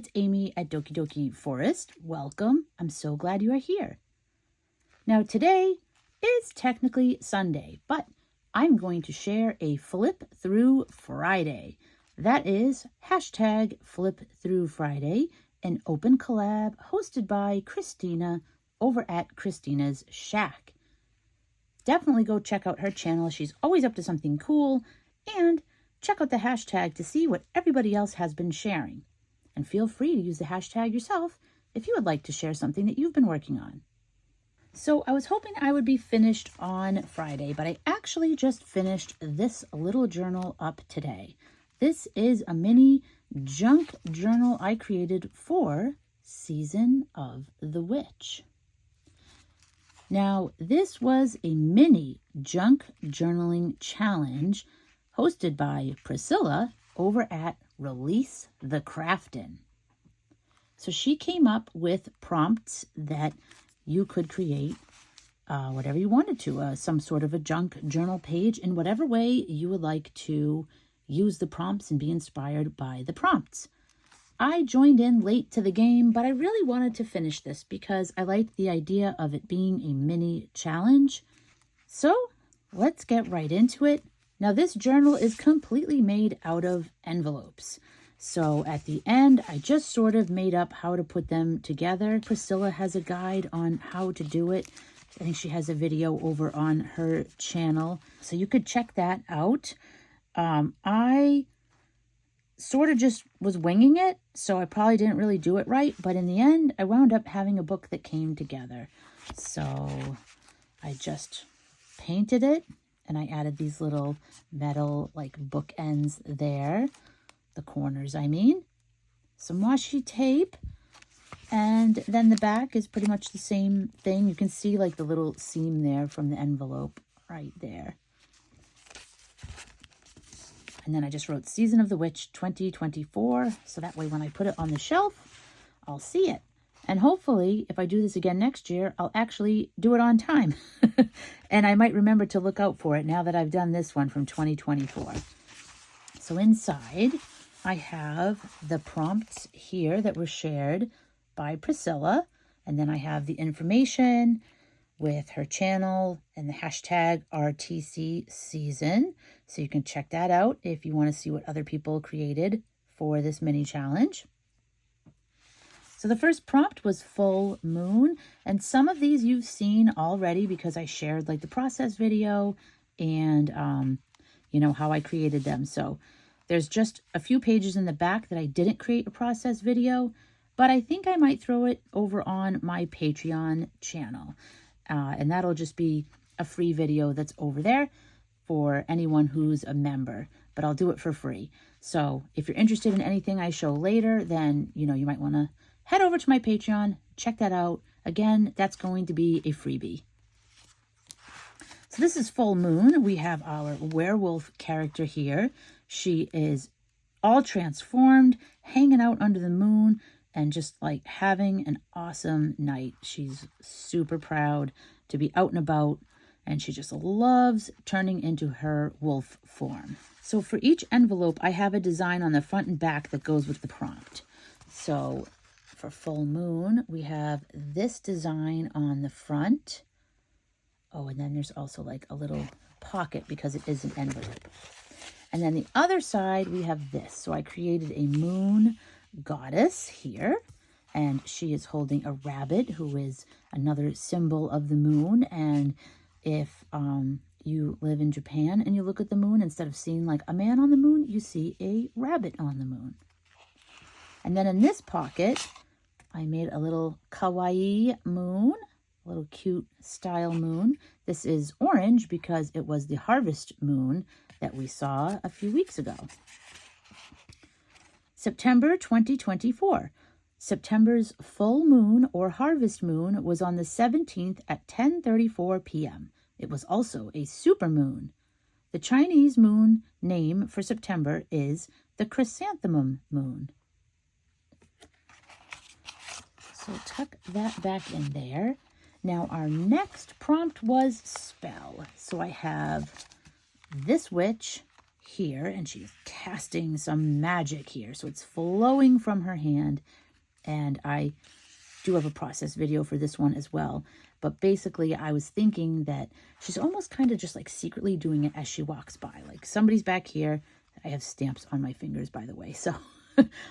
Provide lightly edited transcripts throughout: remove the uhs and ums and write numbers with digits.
it's Amy at Doki Doki Forest. Welcome. I'm so glad you are here. Now today is technically Sunday, but I'm going to share a Flip Through Friday. That is hashtag Flip Through Friday, an open collab hosted by Kristina over at Kristina's Shack. Definitely go check out her channel. She's always up to something cool, and check out the hashtag to see what everybody else has been sharing. And feel free to use the hashtag yourself if you would like to share something that you've been working on. So I was hoping I would be finished on Friday, but I actually just finished this little journal up today. This is a mini junk journal I created for Season of the Witch. Now, this was a mini junk journaling challenge hosted by Priscilla over at Release the Craftin'. So she came up with prompts that you could create whatever you wanted to, some sort of a junk journal page in whatever way you would like to use the prompts and be inspired by the prompts. I joined in late to the game, but I really wanted to finish this because I liked the idea of it being a mini challenge. So let's get right into it. Now this journal is completely made out of envelopes. So at the end, I just sort of made up how to put them together. Priscilla has a guide on how to do it. I think she has a video over on her channel, so you could check that out. I sort of just was winging it, so I probably didn't really do it right, but in the end, I wound up having a book that came together. So I just painted it, and I added these little metal like bookends there. The corners, I mean. Some washi tape. And then the back is pretty much the same thing. You can see like the little seam there from the envelope right there. And then I just wrote Season of the Witch 2024. So that way when I put it on the shelf, I'll see it. And hopefully, if I do this again next year, I'll actually do it on time. And I might remember to look out for it now that I've done this one from 2024. So inside, I have the prompts here that were shared by Priscilla. And then I have the information with her channel and the hashtag RTC season. So you can check that out if you want to see what other people created for this mini challenge. So the first prompt was full moon, and some of these you've seen already because I shared like the process video and you know how I created them. So there's just a few pages in the back that I didn't create a process video, but I think I might throw it over on my Patreon channel. And that'll just be a free video that's over there for anyone who's a member, but I'll do it for free. So if you're interested in anything I show later, then, you know, you might want to head over to my Patreon, check that out. Again, that's going to be a freebie. So this is full moon. We have our werewolf character here. She is all transformed, hanging out under the moon, and just like having an awesome night. She's super proud to be out and about, and she just loves turning into her wolf form. So for each envelope, I have a design on the front and back that goes with the prompt. So for full moon, we have this design on the front. Oh, and then there's also like a little pocket because it is an envelope. And then the other side, we have this. So I created a moon goddess here, and she is holding a rabbit, who is another symbol of the moon. And if you live in Japan and you look at the moon, instead of seeing like a man on the moon, you see a rabbit on the moon. And then in this pocket, I made a little kawaii moon, a little cute style moon. This is orange because it was the harvest moon that we saw a few weeks ago. September 2024. September's full moon or harvest moon was on the 17th at 10:34 p.m. It was also a supermoon. The Chinese moon name for September is the chrysanthemum moon. So tuck that back in there. Now our next prompt was spell. So I have this witch here, and she's casting some magic here. So it's flowing from her hand, and I do have a process video for this one as well. But basically, I was thinking that she's almost kind of just like secretly doing it as she walks by. Like somebody's back here. I have stamps on my fingers, by the way. So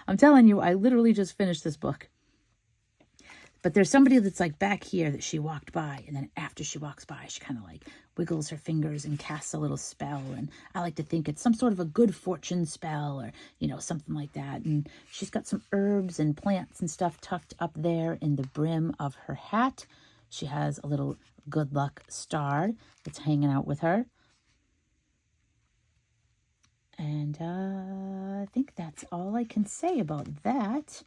I'm telling you, I literally just finished this book. But there's somebody that's like back here that she walked by. And then after she walks by, she kind of like wiggles her fingers and casts a little spell. And I like to think it's some sort of a good fortune spell or, you know, something like that. And she's got some herbs and plants and stuff tucked up there in the brim of her hat. She has a little good luck star that's hanging out with her. And I think that's all I can say about that.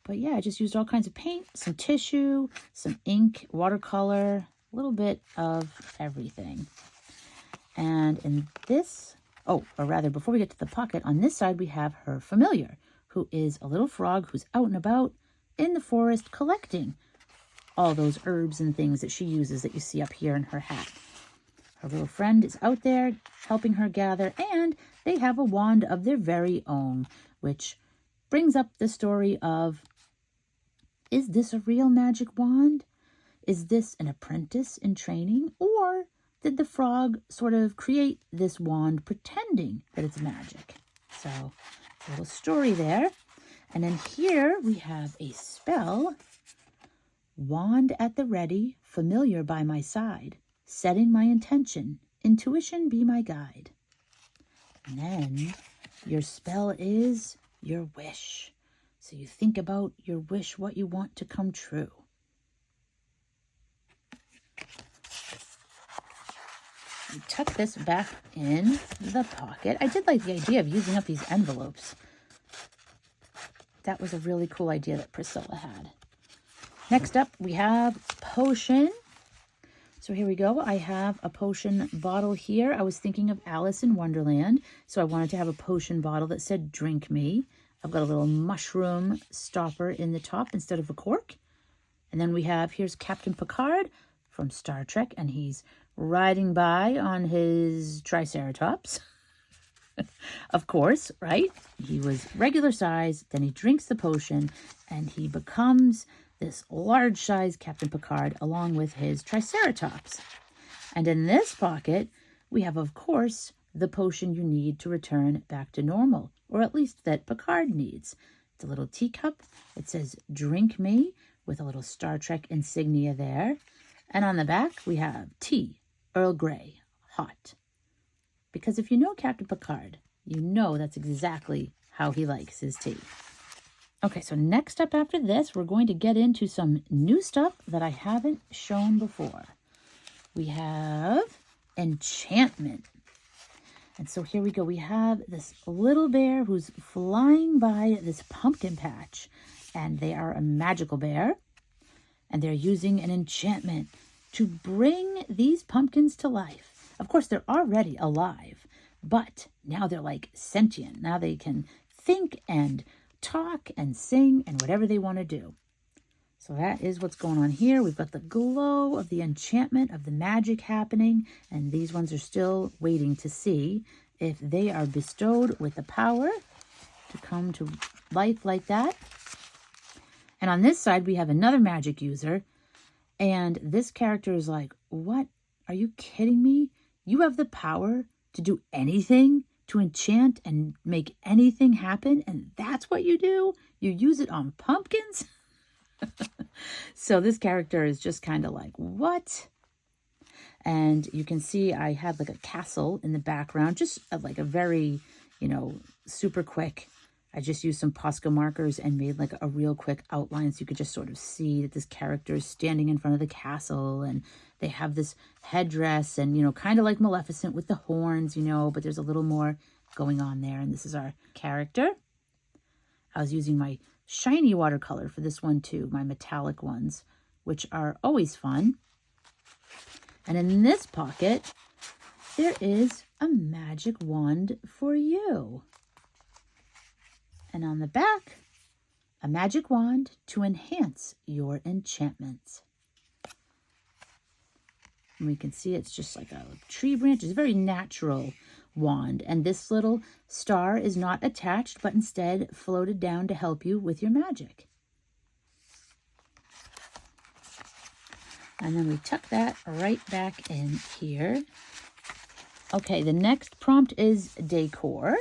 But yeah, I just used all kinds of paint, some tissue, some ink, watercolor, a little bit of everything. And in this, or rather, before we get to the pocket, on this side we have her familiar, who is a little frog who's out and about in the forest collecting all those herbs and things that she uses that you see up here in her hat. Her little friend is out there helping her gather, and they have a wand of their very own, which brings up the story of, is this a real magic wand? Is this an apprentice in training? Or did the frog sort of create this wand pretending that it's magic? So, a little story there. And then here we have a spell. Wand at the ready, familiar by my side, setting my intention, intuition be my guide. And then your spell is your wish. So you think about your wish, what you want to come true. You tuck this back in the pocket. I did like the idea of using up these envelopes. That was a really cool idea that Priscilla had. Next up, we have potion. So here we go. I have a potion bottle here. I was thinking of Alice in Wonderland, so I wanted to have a potion bottle that said, drink me. I've got a little mushroom stopper in the top instead of a cork. And then we have, here's Captain Picard from Star Trek, and he's riding by on his Triceratops. Of course, right? He was regular size, then he drinks the potion, and he becomes this large size Captain Picard along with his Triceratops. And in this pocket, we have, of course, the potion you need to return back to normal, or at least that Picard needs. It's a little teacup. It says, drink me, with a little Star Trek insignia there. And on the back, we have tea, Earl Grey, hot. Because if you know Captain Picard, you know that's exactly how he likes his tea. Okay, so next up after this, we're going to get into some new stuff that I haven't shown before. We have enchantment. And so here we go. We have this little bear who's flying by this pumpkin patch. And they are a magical bear. And they're using an enchantment to bring these pumpkins to life. Of course, they're already alive. But now they're like sentient. Now they can think and talk and sing and whatever they want to do. So that is what's going on here. We've got the glow of the enchantment of the magic happening, and these ones are still waiting to see if they are bestowed with the power to come to life like that. And on this side, we have another magic user, and this character is like, what? Are you kidding me? You have the power to do anything, to enchant and make anything happen, and that's what you do? You use it on pumpkins? So this character is just kind of like, what? And you can see I had like a castle in the background, just like a very, super quick. I just used some Posca markers and made like a real quick outline so you could just sort of see that this character is standing in front of the castle, and they have this headdress and, kind of like Maleficent with the horns, but there's a little more going on there. And this is our character. I was using my shiny watercolor for this one too, my metallic ones, which are always fun. And in this pocket, there is a magic wand for you. And on the back, a magic wand to enhance your enchantments. And we can see it's just like a tree branch. It's a very natural wand. And this little star is not attached, but instead floated down to help you with your magic. And then we tuck that right back in here. Okay, the next prompt is decor.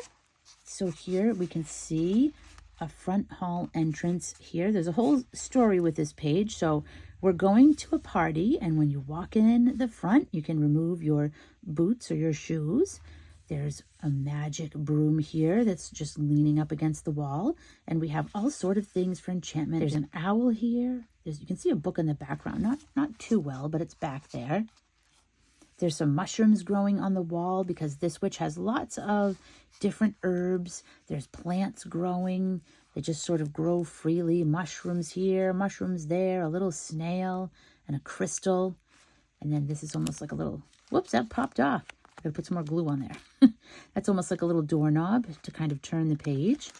So here we can see a front hall entrance here. There's a whole story with this page. So we're going to a party, and when you walk in the front, you can remove your boots or your shoes. There's a magic broom here that's just leaning up against the wall, and we have all sort of things for enchantment. There's an owl here. You can see a book in the background, not too well, but it's back there. There's some mushrooms growing on the wall because this witch has lots of different herbs. There's plants growing. They just sort of grow freely. Mushrooms here, mushrooms there, a little snail and a crystal. And then this is almost like a little, whoops, that popped off. I gotta put some more glue on there. That's almost like a little doorknob to kind of turn the page.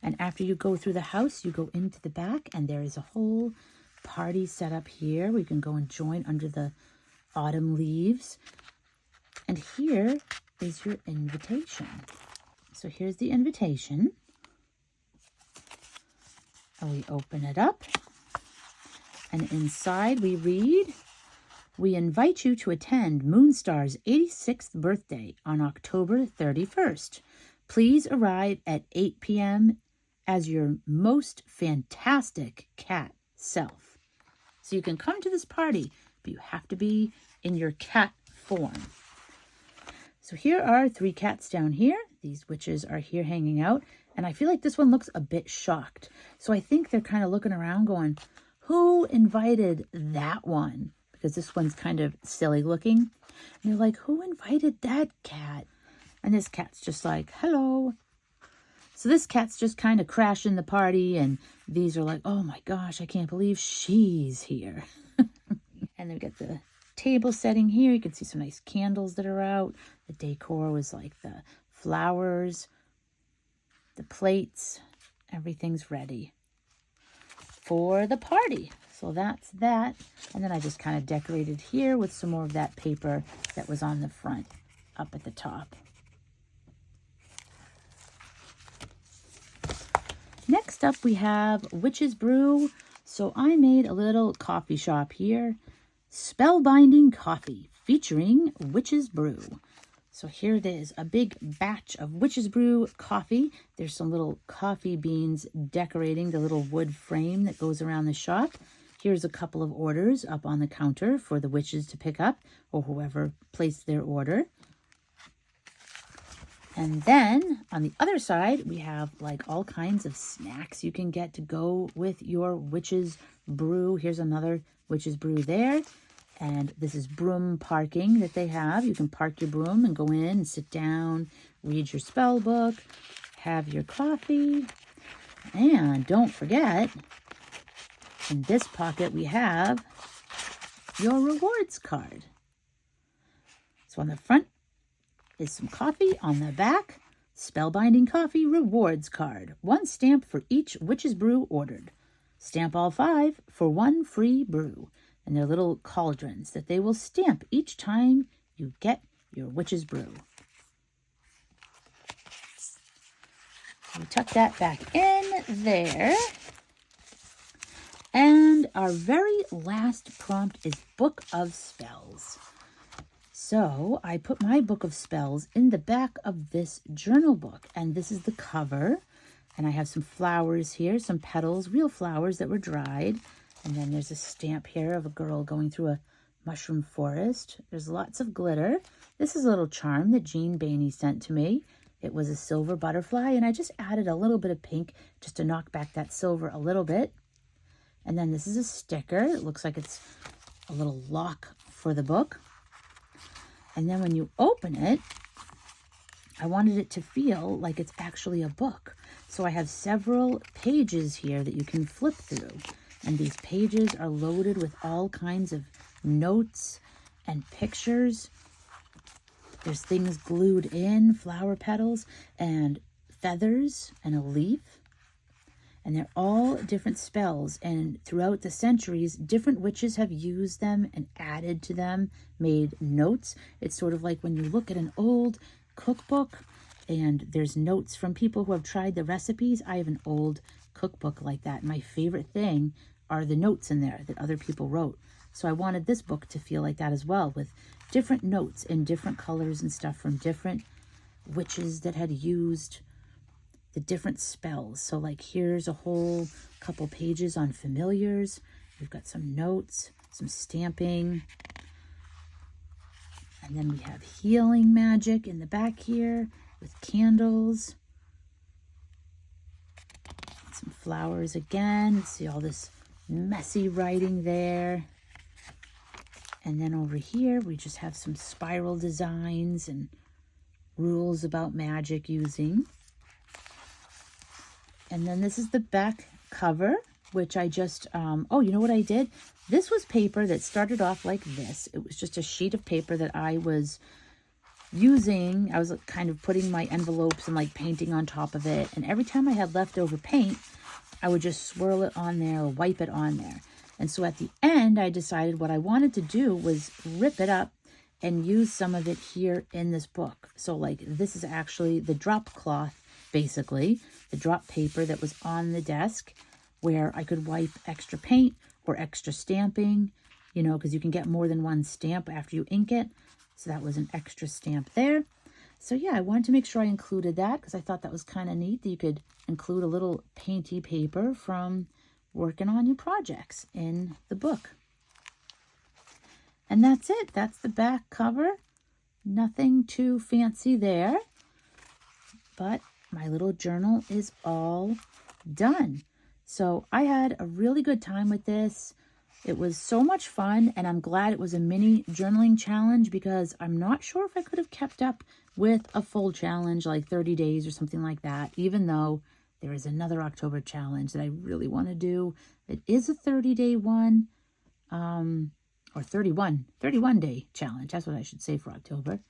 And after you go through the house, you go into the back, and there is a whole party set up here. We can go and join under the autumn leaves. And here is your invitation. So here's the invitation. And we open it up. And inside we read, "We invite you to attend Moonstar's 86th birthday on October 31st. Please arrive at 8 p.m. as your most fantastic cat self." So you can come to this party, but you have to be in your cat form. So here are 3 cats down here. These witches are here hanging out. And I feel like this one looks a bit shocked. So I think they're kind of looking around going, who invited that one? Because this one's kind of silly looking. And they're like, who invited that cat? And this cat's just like, hello. So this cat's just kind of crashing the party, and these are like, oh my gosh, I can't believe she's here. And they've got the table setting here. You can see some nice candles that are out. The decor was like the flowers, the plates, everything's ready for the party. So that's that. And then I just kind of decorated here with some more of that paper that was on the front up at the top. Next up, we have Witch's Brew. So I made a little coffee shop here. Spellbinding coffee featuring Witch's Brew. So here it is, a big batch of Witch's Brew coffee. There's some little coffee beans decorating the little wood frame that goes around the shop. Here's a couple of orders up on the counter for the witches to pick up, or whoever placed their order. And then on the other side, we have like all kinds of snacks you can get to go with your Witch's Brew. Here's another Witch's Brew there. And this is broom parking that they have. You can park your broom and go in and sit down, read your spell book, have your coffee. And don't forget, in this pocket we have your rewards card. So on the front is some coffee. On the back, Spellbinding Coffee Rewards Card. 1 stamp for each Witch's Brew ordered. Stamp all 5 for 1 free brew. And they're little cauldrons that they will stamp each time you get your Witch's Brew. We tuck that back in there. And our very last prompt is Book of Spells. So I put my book of spells in the back of this journal book, and this is the cover. And I have some flowers here, some petals, real flowers that were dried. And then there's a stamp here of a girl going through a mushroom forest. There's lots of glitter. This is a little charm that Jean Bainey sent to me. It was a silver butterfly, and I just added a little bit of pink just to knock back that silver a little bit. And then this is a sticker. It looks like it's a little lock for the book. And then when you open it, I wanted it to feel like it's actually a book. So I have several pages here that you can flip through. And these pages are loaded with all kinds of notes and pictures. There's things glued in, flower petals and feathers and a leaf. And they're all different spells, and throughout the centuries, different witches have used them and added to them, made notes. It's sort of like when you look at an old cookbook and there's notes from people who have tried the recipes. I have an old cookbook like that. My favorite thing are the notes in there that other people wrote. So I wanted this book to feel like that as well, with different notes and different colors and stuff from different witches that had used the different spells. So like here's a whole couple pages on familiars. We've got some notes, some stamping. And then we have healing magic in the back here with candles. Some flowers again. See all this messy writing there. And then over here we just have some spiral designs and rules about magic using. And then this is the back cover, which I just, oh, you know what I did? This was paper that started off like this. It was just a sheet of paper that I was using. I was kind of putting my envelopes and like painting on top of it. And every time I had leftover paint, I would just swirl it on there or wipe it on there. And so at the end, I decided what I wanted to do was rip it up and use some of it here in this book. So like this is actually the drop cloth, basically, the drop paper that was on the desk where I could wipe extra paint or extra stamping, you know, because you can get more than one stamp after you ink it. So that was an extra stamp there. So yeah, I wanted to make sure I included that because I thought that was kind of neat that you could include a little painty paper from working on your projects in the book. And that's it. That's the back cover. Nothing too fancy there. But my little journal is all done. So I had a really good time with this. It was so much fun, and I'm glad it was a mini journaling challenge because I'm not sure if I could have kept up with a full challenge like 30 days or something like that, even though there is another October challenge that I really want to do. It is a 30-day one, or 31-day challenge. That's what I should say for October.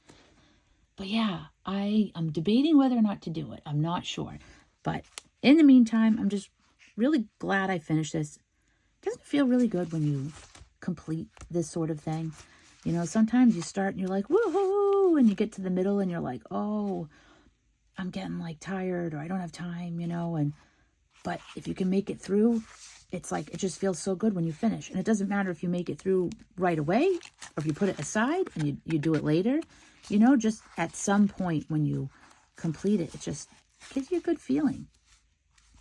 But yeah, I am debating whether or not to do it. I'm not sure. But in the meantime, I'm just really glad I finished this. Doesn't it feel really good when you complete this sort of thing? You know, sometimes you start and you're like, woohoo, and you get to the middle and you're like, oh, I'm getting like tired or I don't have time, you know, but if you can make it through, it's like, it just feels so good when you finish. And it doesn't matter if you make it through right away or if you put it aside and you do it later, you know, just at some point when you complete it, it just gives you a good feeling.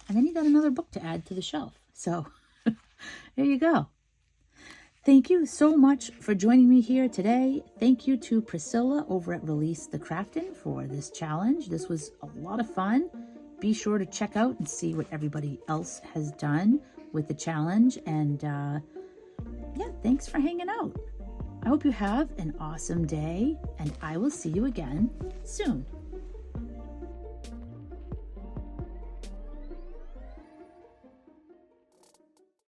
And then you got another book to add to the shelf. So there you go. Thank you so much for joining me here today. Thank you to Priscilla over at Release the Craftin' for this challenge. This was a lot of fun. Be sure to check out and see what everybody else has done with the challenge. And yeah, thanks for hanging out. I hope you have an awesome day, and I will see you again soon.